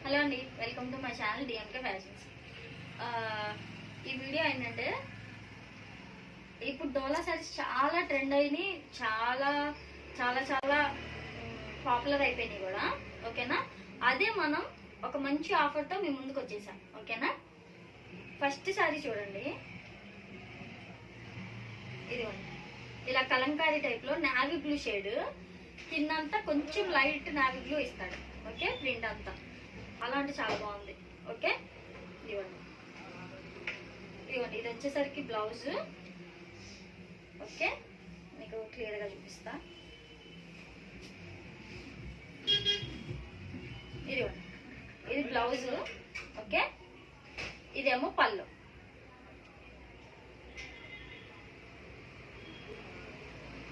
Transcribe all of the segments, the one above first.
Hello అండి, welcome to my channel DMK fashions. ఈ video ఏంటంటే ఇప్పుడు డోలా సారీస్ చాలా ట్రెండ్ అయినాయి, చాలా చాలా చాలా పాపులర్ అయిపోయినాయి కూడా. ఓకేనా, అదే మనం ఒక మంచి ఆఫర్తో మీ ముందుకు వచ్చేసాం. ఓకేనా, ఫస్ట్ సారీ చూడండి. ఇదిగోండి, ఇలా కలంకారీ టైప్లో నావీ బ్లూ షేడ్, కిందంతా కొంచెం లైట్ నావీ బ్లూ ఇస్తాడు. ఓకే, ప్రింట్ అంతా అలాంటి చాలా బాగుంది. ఓకే, ఇదిగోండి ఇదిగోండి ఇది వచ్చేసరికి బ్లౌజ్. ఓకే, మీకు క్లియర్గా చూపిస్తా. ఇదిగోండి ఇది బ్లౌజ్. ఓకే, ఇదేమో పళ్ళు.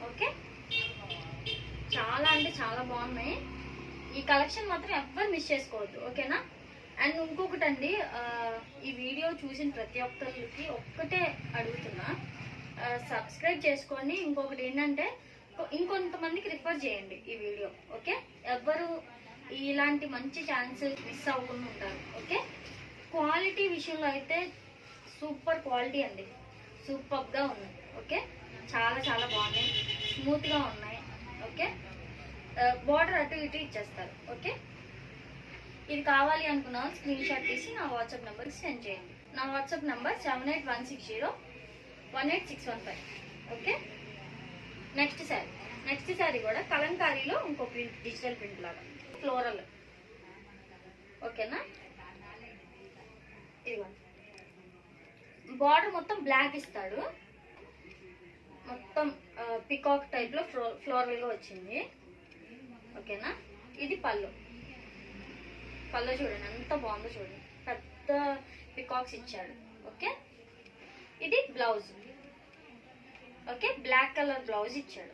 ఓకే, చాలా అంటే చాలా బాగున్నాయి. ఈ కలెక్షన్ మాత్రం ఎవ్వరు మిస్ చేసుకోవద్దు. ఓకేనా, అండ్ ఇంకొకటి అండి, ఈ వీడియో చూసిన ప్రతి ఒక్కరికి ఒక్కటే అడుగుతున్నా, సబ్స్క్రైబ్ చేసుకోండి. ఇంకొకటి ఏంటంటే ఇంకొంతమందికి రిఫర్ చేయండి ఈ వీడియో. ఓకే, ఎవ్వరు ఇలాంటి మంచి ఛాన్స్ మిస్ అవ్వకుండా ఉంటారు. ఓకే, క్వాలిటీ విషయంలో అయితే సూపర్ క్వాలిటీ అండి, సూపర్గా ఉన్నాయి. ఓకే, చాలా చాలా బాగున్నాయి, స్మూత్గా ఉన్నాయి. ఓకే, బార్డర్ అటు ఇటు ఇచ్చేస్తారు. ఓకే, ఇది కావాలి అనుకున్న స్క్రీన్ షాట్ తీసి నా వాట్సాప్ నెంబర్కి సెండ్ చేయండి. నా WhatsApp number 7816018615. Okay, next sari కూడా కలంకారీలో ఇంకో ప్రింట్, డిజిటల్ ప్రింట్ లాగా ఫ్లోరల్. ఓకేనా, ఇదిగోండి బార్డర్ మొత్తం బ్లాక్ ఇస్తాడు, మొత్తం పికాక్ టైప్లో ఫ్లోరల్గా వచ్చింది. ఓకేనా, ఇది పళ్ళు. పళ్ళు చూడండి ఎంత బాగుందో, చూడండి పెద్ద పికాక్స్ ఇచ్చాడు. ఓకే, ఇది blouse. Okay, black colour blouse ఇచ్చాడు.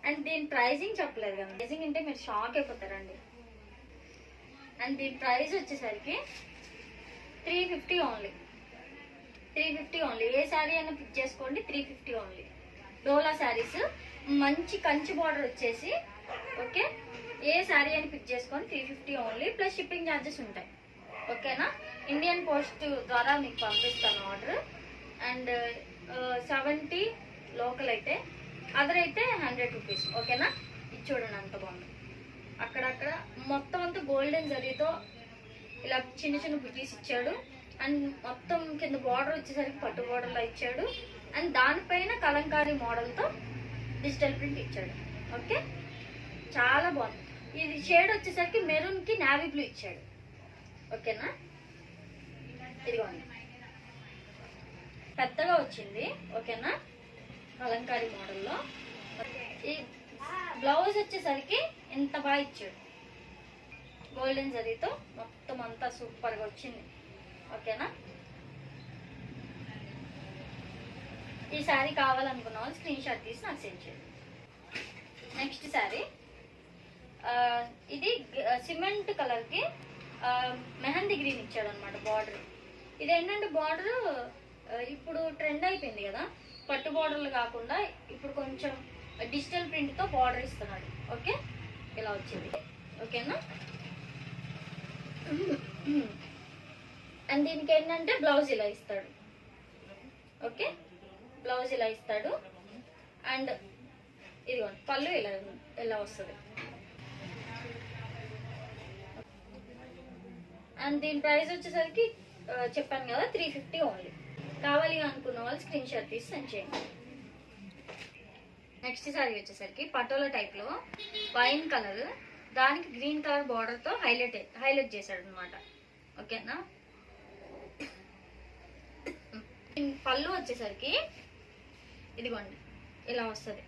అండ్ దీని ప్రైజింగ్ చెప్పలేదు కదా, ప్రైజింగ్ అంటే మీరు షాక్ అయిపోతారండి. అండ్ దీని ప్రైస్ వచ్చేసరికి 350 ఓన్లీ. 350 ఓన్లీ. ఏ శారీ అయినా పిక్ చేసుకోండి, 350 ఓన్లీ. డోలా శారీస్ మంచి కంచి బార్డర్ వచ్చేసి. ఓకే, ఏ శారీ అని పిక్ చేసుకొని 350 ఓన్లీ, ప్లస్ షిప్పింగ్ ఛార్జెస్ ఉంటాయి. ఓకేనా, ఇండియన్ పోస్ట్ ద్వారా మీకు పంపిస్తాను ఆర్డర్. అండ్ 70 లోకల్ అయితే, అదర్ అయితే 100 రూపీస్. ఓకేనా, ఇది చూడండి అంత బాగుంది. అక్కడక్కడ మొత్తం అంతా గోల్డెన్ జరీతో ఇలా చిన్న చిన్న బుటీస్ ఇచ్చాడు. అండ్ మొత్తం కింద బార్డర్ వచ్చేసరికి పట్టు బార్డర్లా ఇచ్చాడు. అండ్ దానిపైన కలంకారీ మోడల్తో డిజిటల్ ప్రింట్ ఇచ్చాడు. ఓకే, చాలా బాగుంది. ఇది షేడ్ వచ్చేసరికి మెరూన్కి నావీ బ్లూ ఇచ్చాడు. ఓకేనా, ఇదిగోండి పెద్దగా వచ్చింది. ఓకేనా, కలంకారీ మోడల్లో. ఈ బ్లౌజ్ వచ్చేసరికి ఎంత బాగా ఇచ్చాడు, గోల్డెన్ జరీతో మొత్తం అంతా సూపర్గా వచ్చింది. ఓకేనా, ఈ శారీ కావాలనుకున్న వాళ్ళు స్క్రీన్ షాట్ తీసి నాకు సెండ్ చేయండి. నెక్స్ట్ శారీ, ఇది సిమెంట్ కలర్కి మెహందీ గ్రీన్ ఇచ్చాడు అనమాట బార్డర్. ఇది ఏంటంటే బార్డర్ ఇప్పుడు ట్రెండ్ అయిపోయింది కదా, పట్టు బార్డర్లు కాకుండా ఇప్పుడు కొంచెం డిజిటల్ ప్రింట్తో బార్డర్ ఇస్తున్నాడు. ఓకే, ఇలా వచ్చింది. ఓకేనా, అండ్ దీనికి ఏంటంటే బ్లౌజ్ ఇలా ఇస్తాడు. ఓకే, బ్లౌజ్ ఇలా ఇస్తాడు. అండ్ ఇదిగోండి పళ్ళు ఇలా వస్తుంది. అండ్ దీని ప్రైస్ వచ్చేసరికి చెప్పాను కదా 350 ఓన్లీ. కావాలి అనుకున్న వాళ్ళు స్క్రీన్ షాట్ తీసి సెండ్ చేయండి. నెక్స్ట్ సారీ వచ్చేసరికి పటోలా టైప్లో వైన్ కలర్, దానికి గ్రీన్ కలర్ బార్డర్తో హైలైట్ చేశాడు అనమాట. ఓకేనా, పళ్ళు వచ్చేసరికి ఇదిగోండి ఇలా వస్తుంది.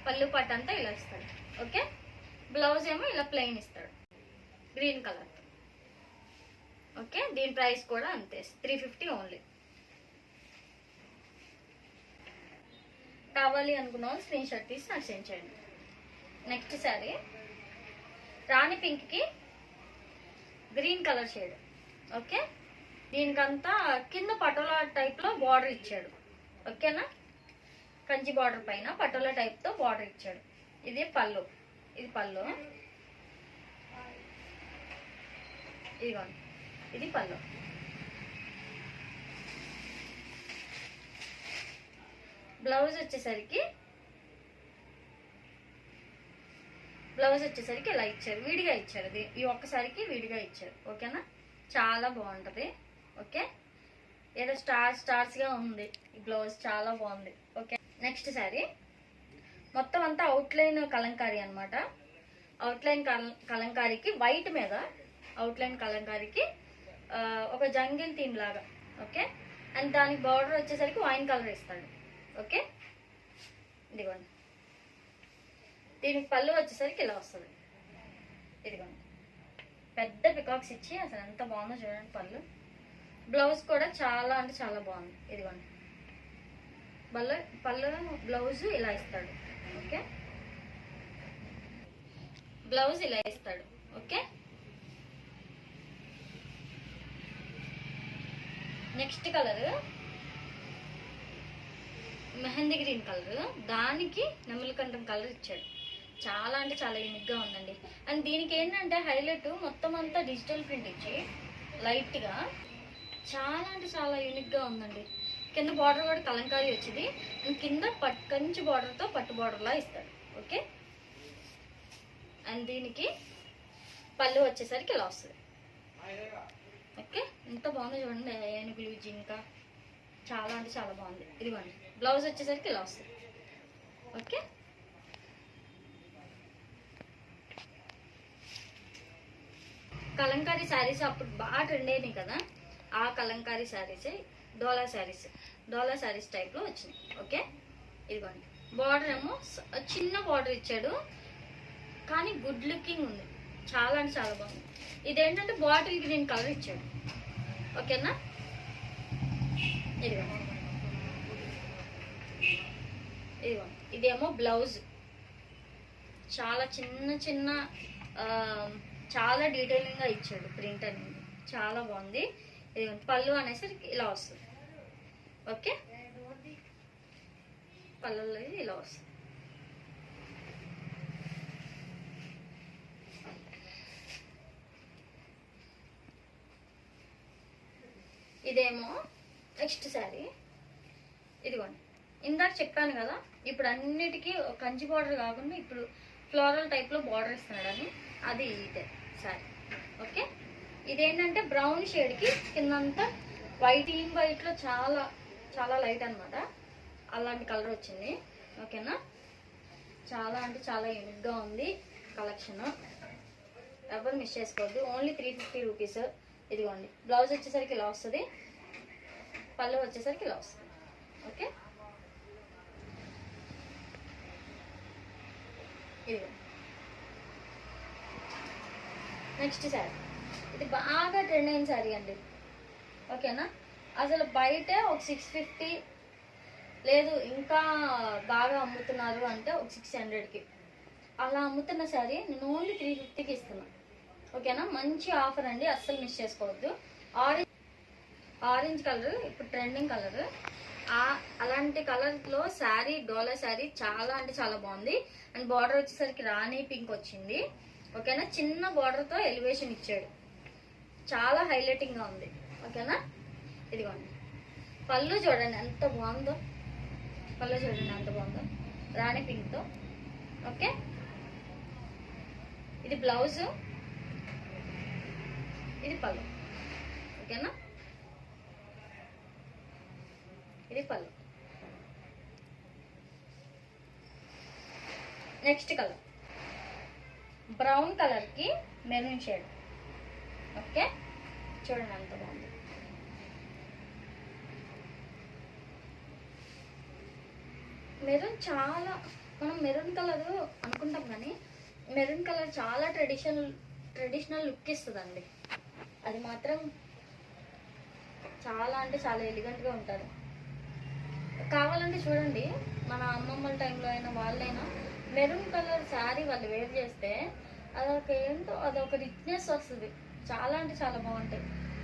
పళ్ళు పట్టు అంతా ఇలా ఇస్తాడు. ఓకే, బ్లౌజ్ ఏమో ఇలా ప్లెయిన్ ఇస్తాడు గ్రీన్ కలర్. ఓకే, దీని ప్రైస్ కూడా అంతే 350 ఓన్లీ. కావాలి అనుకున్న వాళ్ళు స్క్రీన్ షాట్ తీసి నాకు సెండ్ చేయండి. నెక్స్ట్ శారీ రాణి పింక్కి గ్రీన్ కలర్ షేడ్. ఓకే, దీనికంతా కింద పటోలా టైప్లో బార్డర్ ఇచ్చాడు. ఓకేనా, కంచి బార్డర్ పైన పటోలా టైప్తో బార్డర్ ఇచ్చాడు. ఇది పళ్ళు, ఇది పళ్ళు. ఇదిగోండి, ఇది పళ్ళు. బ్లౌజ్ వచ్చేసరికి ఇలా ఇచ్చారు, విడిగా ఇచ్చారు. ఇది ఈ ఒక్కసారికి విడిగా ఇచ్చారు. ఓకేనా, చాలా బాగుంటుంది. ఓకే, ఏదో స్టార్స్గా ఉంది ఈ బ్లౌజ్, చాలా బాగుంది. ఓకే, నెక్స్ట్ శారీ మొత్తం అంతా అవుట్లైన్ కలంకారీ అనమాట. అవుట్లైన్ కలంకారీకి వైట్ మీద అవుట్లైన్ కలంకారీకి ఒక జంగిల్ థీమ్ లాగా. ఓకే, అండ్ దానికి బార్డర్ వచ్చేసరికి వైన్ కలర్ ఇస్తాడు. ఓకే, ఇదిగోండి. దీనికి పళ్ళు వచ్చేసరికి ఇలా వస్తుంది. ఇదిగోండి, పెద్ద పికాక్స్ ఇచ్చి అసలు ఎంత బాగుందో చూడండి పళ్ళు. బ్లౌజ్ కూడా చాలా అంటే చాలా బాగుంది. ఇదిగోండి, పళ్ళు బ్లౌజ్ ఇలా ఇస్తాడు. ఓకే, బ్లౌజ్ ఇలా ఇస్తాడు. Okay, next colour mehndi green colour, దానికి నెమలికంఠం కలర్ ఇచ్చాడు. చాలా అంటే చాలా యూనిక్గా ఉందండి. అండ్ దీనికి ఏంటంటే హైలైట్ మొత్తం అంతా డిజిటల్ ప్రింట్ ఇచ్చి లైట్గా చాలా అంటే చాలా యూనిక్గా ఉందండి. కింద బార్డర్ కూడా కలంకారీ వచ్చింది, కింద కంచి బార్డర్తో పట్టు బార్డర్లా ఇస్తాడు. ఓకే, అండ్ దీనికి పళ్ళు వచ్చేసరికి ఇలా వస్తుంది. ఓకే, ఎంత బాగుందో చూడండి, ఏనుగులు జింక, చాలా అంటే చాలా బాగుంది. ఇదిగోండి, బ్లౌజ్ వచ్చేసరికి ఇలా వస్తుంది. ఓకే, కలంకారీ శారీస్ అప్పుడు బాగా ట్రెండ్ అయినాయి కదా, ఆ కలంకారీ శారీస్ డోలా శారీస్ టైప్లో వచ్చినాయి. ఓకే, ఇదిగోండి, బార్డర్ ఏమో చిన్న బార్డర్ ఇచ్చాడు, కానీ గుడ్ లుకింగ్ ఉంది, చాలా అంటే చాలా బాగుంది. ఇదేంటంటే బాటిల్ గ్రీన్ కలర్ ఇచ్చాడు. ఓకేనా, ఇదిగోండి, ఇదేమో బ్లౌజ్, చాలా చిన్న చిన్న చాలా డీటెయిలింగ్గా ఇచ్చాడు ప్రింట్ అనేది, చాలా బాగుంది. ఇదిగోండి, పళ్ళు అనేసరికి ఇలా వస్తుంది. ఓకే, పళ్ళు ఇలా వస్తుంది. ఇదేమో నెక్స్ట్ శారీ. ఇదిగోండి, ఇందాక చెప్పాను కదా, ఇప్పుడు అన్నిటికీ కంచి బార్డర్ కాకుండా ఇప్పుడు ఫ్లోరల్ టైప్లో బార్డర్ ఇస్తున్నాడని, అది ఇదే శారీ. ఓకే, ఇదేంటంటే బ్రౌన్ షేడ్కి కిందంతా వైట్లో చాలా చాలా లైట్ అనమాట, అలాంటి కలర్ వచ్చింది. ఓకేనా, చాలా అంటే చాలా యూనిక్గా ఉంది కలెక్షన్, ఎవరు మిస్ చేసుకోవద్దు. Only 350 rupees. ఇదిగోండి, బ్లౌజ్ వచ్చేసరికి ఇలా వస్తుంది, పళ్ళు వచ్చేసరికి ఇలా వస్తుంది. ఓకే, ఇదిగో నెక్స్ట్ శారీ. ఇది బాగా ట్రెండ్ అయిన శారీ అండి. ఓకేనా, అసలు బయటే ఒక 650, లేదు ఇంకా బాగా అమ్ముతున్నారు అంటే ఒక 600కి అలా అమ్ముతున్న శారీ నేను ఓన్లీ 350కి ఇస్తున్నాను. ఓకేనా, మంచి ఆఫర్ అండి, అస్సలు మిస్ చేసుకోవద్దు. ఆరెంజ్ కలర్ ఇప్పుడు ట్రెండింగ్ కలర్, అలాంటి కలర్లో శారీ, డోలా శారీ చాలా అంటే చాలా బాగుంది. అండ్ బార్డర్ వచ్చేసరికి రాణి పింక్ వచ్చింది. ఓకేనా, చిన్న బార్డర్తో ఎలివేషన్ ఇచ్చాడు, చాలా హైలైటింగ్గా ఉంది. ఓకేనా, ఇదిగోండి, పళ్ళు చూడండి ఎంత బాగుందో, రాణి పింక్తో. ఓకే, ఇది బ్లౌజు, ఇది పళ్ళు. ఓకేనా, ఇది పళ్ళు. నెక్స్ట్ కలర్ బ్రౌన్ కలర్కి మెరూన్ షేడ్. ఓకే, చూడండి ఎంత బాగుంది. మెరూన్ చాలా, మనం మెరూన్ కలర్ అనుకుంటాం కానీ మెరూన్ కలర్ చాలా ట్రెడిషనల్ లుక్ ఇస్తుందండి. అది మాత్రం చాలా అంటే చాలా ఎలిగెంట్గా ఉంటారు. కావాలంటే చూడండి, మన అమ్మమ్మల టైంలో అయినా వాళ్ళైనా మెరూన్ కలర్ శారీ వాళ్ళు వేర్ చేస్తే అదొక ఏంటో అదొక రిచ్నెస్ వస్తుంది, చాలా అంటే చాలా బాగుంటాయి.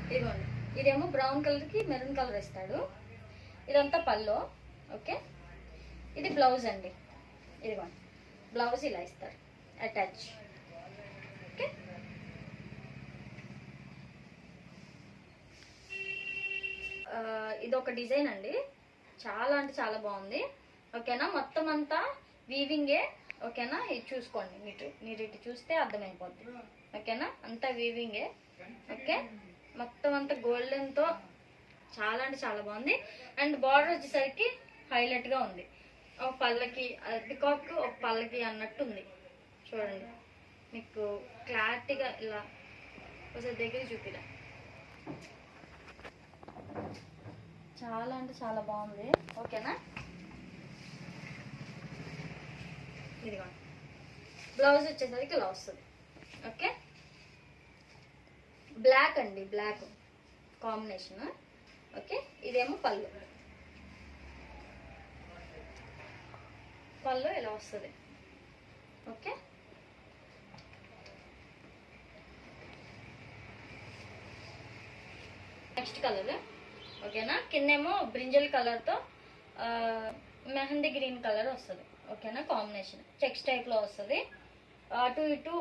ఇదిగోండి, ఇదేమో బ్రౌన్ కలర్కి మెరూన్ కలర్ ఇస్తాడు, ఇదంతా పళ్ళు. ఓకే, ఇది బ్లౌజ్ అండి. ఇదిగోండి, బ్లౌజ్ ఇలా ఇస్తారు అటాచ్. ఓకే, ఇది ఒక డిజైన్ అండి, చాలా అంటే చాలా బాగుంది. ఓకేనా, మొత్తం అంతా వీవింగే. ఓకేనా, ఇది చూసుకోండి, మీరు ఇటు చూస్తే అర్థమైపోద్ది. ఓకేనా, అంతా వీవింగే. ఓకే, మొత్తం అంతా గోల్డెన్తో చాలా అంటే చాలా బాగుంది. అండ్ బార్డర్ వచ్చేసరికి హైలైట్గా ఉంది. ఒక పళ్ళకి పికాక్, ఒక పళ్ళకి అన్నట్టు ఉంది. చూడండి, మీకు క్లారిటీగా ఇలా ఒకసారి దగ్గర చూపిరా. చాలా అంటే చాలా బాగుంది. ఓకేనా, ఇదిగో బ్లౌజ్ వచ్చేసరికి ఇలా వస్తుంది. ఓకే, బ్లాక్ అండి, బ్లాక్ కాంబినేషన్. ఓకే, ఇదేమో పళ్ళు. పళ్ళు ఇలా వస్తుంది. Okay, next colour. ఓకేనా, కిందేమో బ్రింజల్ కలర్తో మెహందీ గ్రీన్ కలర్ వస్తుంది. ఓకేనా, కాంబినేషన్ చెక్స్ టైప్లో వస్తుంది. అటు ఇటు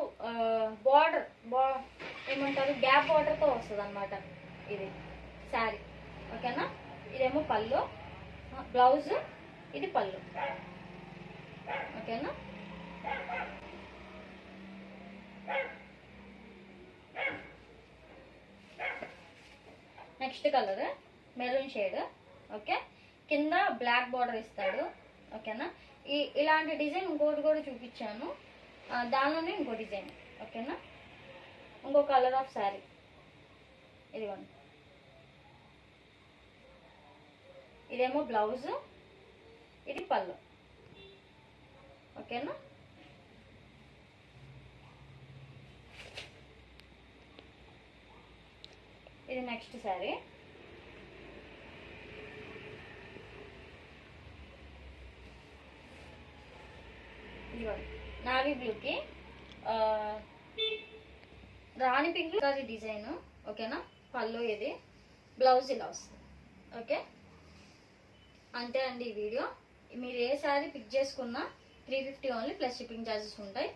బార్డర్ ఏమంటారు, గ్యాప్ బార్డర్తో వస్తుంది అనమాట ఇది శారీ. ఓకేనా, ఇదేమో పళ్ళు, బ్లౌజ్, ఇది పళ్ళు. ఓకేనా, next colour maroon shade. Okay, కింద బ్లాక్ బార్డర్ ఇస్తాడు. ఓకేనా, ఇలాంటి డిజైన్ ఇంకోటి కూడా చూపించాను, దానిలోనే ఇంకో డిజైన్. ఓకేనా, ఇంకో కలర్ ఆఫ్ శారీ ఇదిగోండి. ఇదేమో బ్లౌజ్, ఇది పళ్ళు. ఓకేనా, ఇది నెక్స్ట్ శారీ. ఇదిగోండి, నావీ బ్లూకి రాణి పింక్ డిజైన్. ఓకేనా, పళ్ళు ఇది, బ్లౌజ్ ఇలా వస్తుంది. ఓకే, అంతే అండి ఈ వీడియో. మీరు ఏ శారీ పిక్ చేసుకున్నా 350 ఓన్లీ, ప్లస్ షిప్పింగ్ ఛార్జెస్ ఉంటాయి.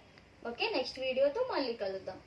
ఓకే, నెక్స్ట్ వీడియోతో మళ్ళీ కలుద్దాం.